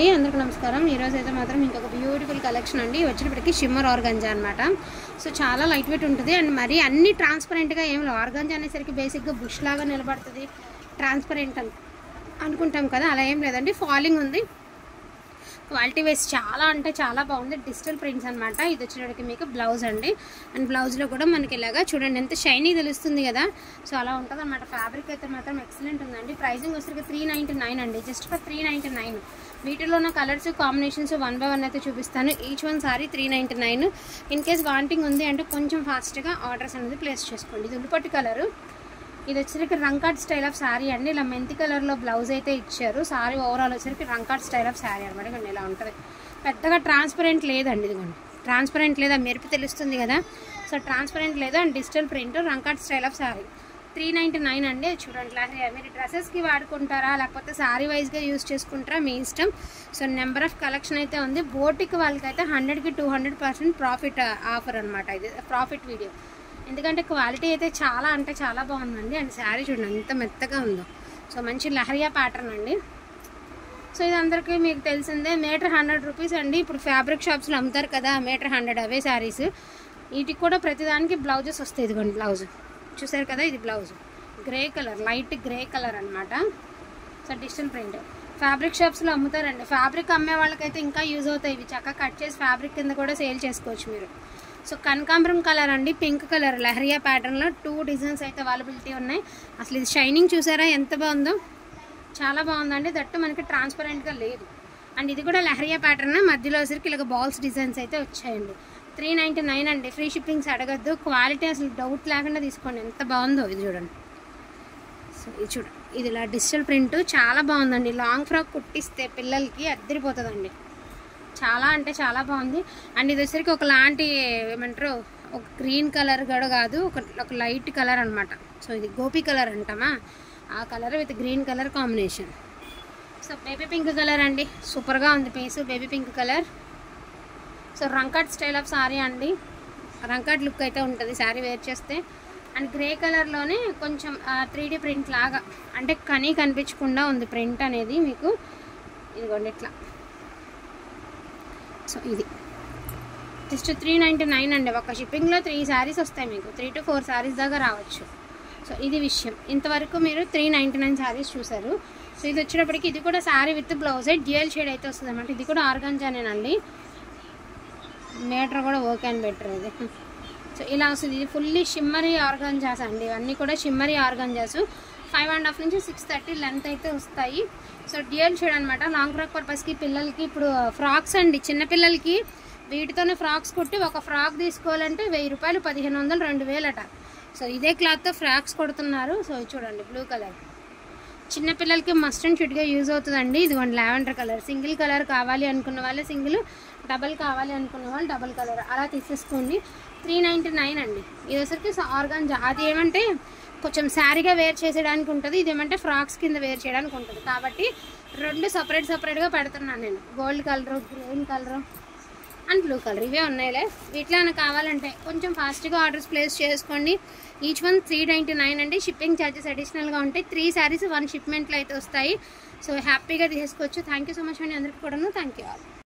అండి అందరికీ నమస్కారం। ఈ రోజు అయితే మాత్రం ఇంకొక బ్యూటిఫుల్ కలెక్షన్ అండి వచ్చేటప్పటికి షిమ్మర్ ఆర్గాంజా అన్నమాట। సో చాలా లైట్ వెయిట్ ఉంటుంది అండ్ మరి అన్ని ట్రాన్స్పరెంట్ గా ఏం లేదు। ఆర్గాంజా అనేసరికి బేసిక్ గా బుష్ లాగా నిలబడుతుంది, ట్రాన్స్పరెంట్ అనుకుంటాం కదా, అలా ఏం లేదండి। ఫాలింగ్ ఉంది, క్వాలిటీ వైస్ చాలా అంటే చాలా బాగుంది। డిజిటల్ ప్రింట్స్ అనమాట। ఇది వచ్చేటప్పటికి మీకు బ్లౌజ్ అండి, అండ్ బ్లౌజ్లో కూడా మనకి ఇలాగా చూడండి ఎంత షైనీ తెలుస్తుంది కదా, సో అలా ఉంటుంది అనమాట। ఫ్యాబ్రిక్ అయితే మాత్రం ఎక్సలెంట్ ఉందండి। ప్రైజింగ్ వచ్చేసరికి 399 అండి, జస్ట్ ఫర్ 399। వీటిలో ఉన్న కలర్స్ కాంబినేషన్స్ 1 by 1 అయితే చూపిస్తాను। Each one sorry 399। In case wanting ఉంది అంటే కొంచెం ఫాస్ట్గా ఆర్డర్స్ అనేది ప్లేస్ చేసుకోండి। ఇది ఉల్లిపట్టు కలరు, ఇది వచ్చేసరికి రంకాట్ స్టైల్ ఆఫ్ శారీ అండి। ఇలా మెంతి కలర్లో బ్లౌజ్ అయితే ఇచ్చారు। శారీ ఓవరాల్ వచ్చేసరికి రంకాట్ స్టైల్ ఆఫ్ శారీ అనమాట। ఇదిగోండి ఇలా ఉంటుంది, పెద్దగా ట్రాన్స్పరెంట్ లేదండి। ఇదిగోండి ట్రాన్స్పరెంట్ లేదా, మెరుపు తెలుస్తుంది కదా, సో ట్రాన్స్పరెంట్ లేదా and digital print Rangkat style of sari 399 అండి। చూడండి మీరు డ్రెస్సెస్కి వాడుకుంటారా లేకపోతే శారీ వైజ్గా యూజ్ చేసుకుంటారా మీ ఇష్టం। సో నెంబర్ ఆఫ్ కలెక్షన్ అయితే ఉంది। బోటిక్ వాళ్ళకైతే 100కి 200% ప్రాఫిట్ ఆఫర్ అనమాట। ఇది ప్రాఫిట్ వీడియో, ఎందుకంటే క్వాలిటీ అయితే చాలా అంటే చాలా బాగుందండి। అండ్ శారీ చూడండి ఎంత మెత్తగా ఉందో, సో మంచి లహరియా ప్యాటర్న్ అండి। సో ఇది అందరికీ మీకు తెలిసిందే, మీటర్ 100 రూపీస్ అండి। ఇప్పుడు ఫ్యాబ్రిక్ షాప్స్లో అమ్ముతారు కదా మీటర్ 100 అవే శారీస్। వీటికి కూడా ప్రతిదానికి బ్లౌజెస్ వస్తాయి। ఇదిగోండి బ్లౌజ్ చూసారు కదా, ఇది blouse grey colour, light grey colour అనమాట। సో డిజిటల్ ప్రింట్ ఫ్యాబ్రిక్ షాప్స్లో అమ్ముతారండి। ఫ్యాబ్రిక్ అమ్మే వాళ్ళకైతే ఇంకా యూజ్ అవుతాయి ఇవి, చక్కగా కట్ చేసి ఫ్యాబ్రిక్ కింద కూడా సేల్ చేసుకోవచ్చు మీరు। సో కనకాంబరం కలర్ అండి, పింక్ కలర్ లహరియా ప్యాటర్న్లో 2 డిజైన్స్ అయితే అవైలబిలిటీ ఉన్నాయి। అసలు ఇది షైనింగ్ చూసారా ఎంత బాగుందో, చాలా బాగుందండి। దట్టు మనకి ట్రాన్స్పరెంట్గా లేదు। అండ్ ఇది కూడా లహరియా ప్యాటర్న్, మధ్యలో వచ్చరికి ఇలాగ బాల్స్ డిజైన్స్ అయితే వచ్చాయండి। 399 అండి, ఫ్రీ షిప్పింగ్స్ అడగద్దు। క్వాలిటీ అసలు డౌట్ లేకుండా తీసుకోండి, ఎంత బాగుందో ఇది చూడండి। సో ఇది చూడండి, ఇది ఇలా డిజిటల్ ప్రింట్ చాలా బాగుందండి। లాంగ్ ఫ్రాక్ కుట్టిస్తే పిల్లలకి అద్దరిపోతుందండి, చాలా అంటే చాలా బాగుంది। అండ్ ఇది వచ్చరికి ఒకలాంటి ఏమంటారు, ఒక గ్రీన్ కలర్ కూడా కాదు, ఒక లైట్ కలర్ అనమాట। సో ఇది గోపి కలర్ అంటామా, ఆ colour with green colour combination. So baby pink colour అండి, సూపర్గా ఉంది piece, baby pink colour. So Rangkat style of sari అండి, రంకాట్ లుక్ అయితే ఉంటుంది శారీ వేర్ చేస్తే। అండ్ గ్రే కలర్లోనే కొంచెం 3D ప్రింట్ లాగా, అంటే కనీ కనిపించకుండా ఉంది ప్రింట్ అనేది మీకు, ఇదిగోండి ఇట్లా। సో ఇది జస్ట్ 399 అండి, ఒక షిప్పింగ్లో 3 శారీస్ వస్తాయి మీకు, 3 to 4 శారీస్ దాకా రావచ్చు। సో ఇది విషయం, ఇంతవరకు మీరు 399 శారీస్ చూసారు। సో ఇది వచ్చేటప్పటికి ఇది కూడా sari with blouse dual shade అయితే వస్తుంది అన్నమాట। ఇది కూడా ఆర్గాంజానేనండి, మీటర్ కూడా ఓకే అని బెటర్ ఇది। సో ఇలా వస్తుంది, ఇది ఫుల్లీ షిమ్మరీ ఆర్గాంజాస్ అండి, ఇవన్నీ కూడా షిమ్మరీ ఆర్గాంజాస్। 5.5 నుంచి 630 లెంత్ అయితే వస్తాయి। సో డ్యూయల్ షేడ్ అనమాట, లాంగ్ ఫ్రాక్ పర్పస్కి పిల్లలకి, ఇప్పుడు ఫ్రాక్స్ అండి చిన్నపిల్లలకి వీటితోనే ఫ్రాక్స్ కుట్టి ఒక ఫ్రాక్ తీసుకోవాలంటే 1000 రూపాయలు, 1500, 2000 అట। సో ఇదే క్లాత్తో ఫ్రాక్స్ కొడుతున్నారు। సో చూడండి బ్లూ కలర్, చిన్నపిల్లలకి మస్ట్ అండ్ షుడ్గా యూజ్ అవుతుందండి। ఇదిగోండి లావెండర్ కలర్, సింగిల్ కలర్ కావాలి అనుకున్న వాళ్ళు సింగిల్, డబల్ కావాలి అనుకున్న వాళ్ళు డబల్ కలర్ అలా తీసేసుకోండి। 399 అండి। ఇది వచ్చరికి ఆర్గాంజా, అది ఏమంటే కొంచెం శారీగా వేర్ చేసేయడానికి ఉంటుంది, ఇదేమంటే ఫ్రాక్స్ కింద వేర్ చేయడానికి ఉంటుంది, కాబట్టి 2 సపరేట్గా పెడుతున్నాను నేను। Gold colour, green colour and blue colour ఇవే ఉన్నాయిలే। వీటిలో కావాలంటే కొంచెం ఫాస్ట్గా ఆర్డర్స్ ప్లేస్ చేసుకోండి। ఈచ్ వన్ 399 అండి, షిప్పింగ్ ఛార్జెస్ అడిషనల్గా ఉంటాయి। 3 శారీస్ 1 షిప్మెంట్లో అయితే వస్తాయి। సో హ్యాపీగా తీసుకోవచ్చు। థ్యాంక్ యూ సో మచ్ అండి అందరికీ కూడాను, థ్యాంక్ యూ ఆల్।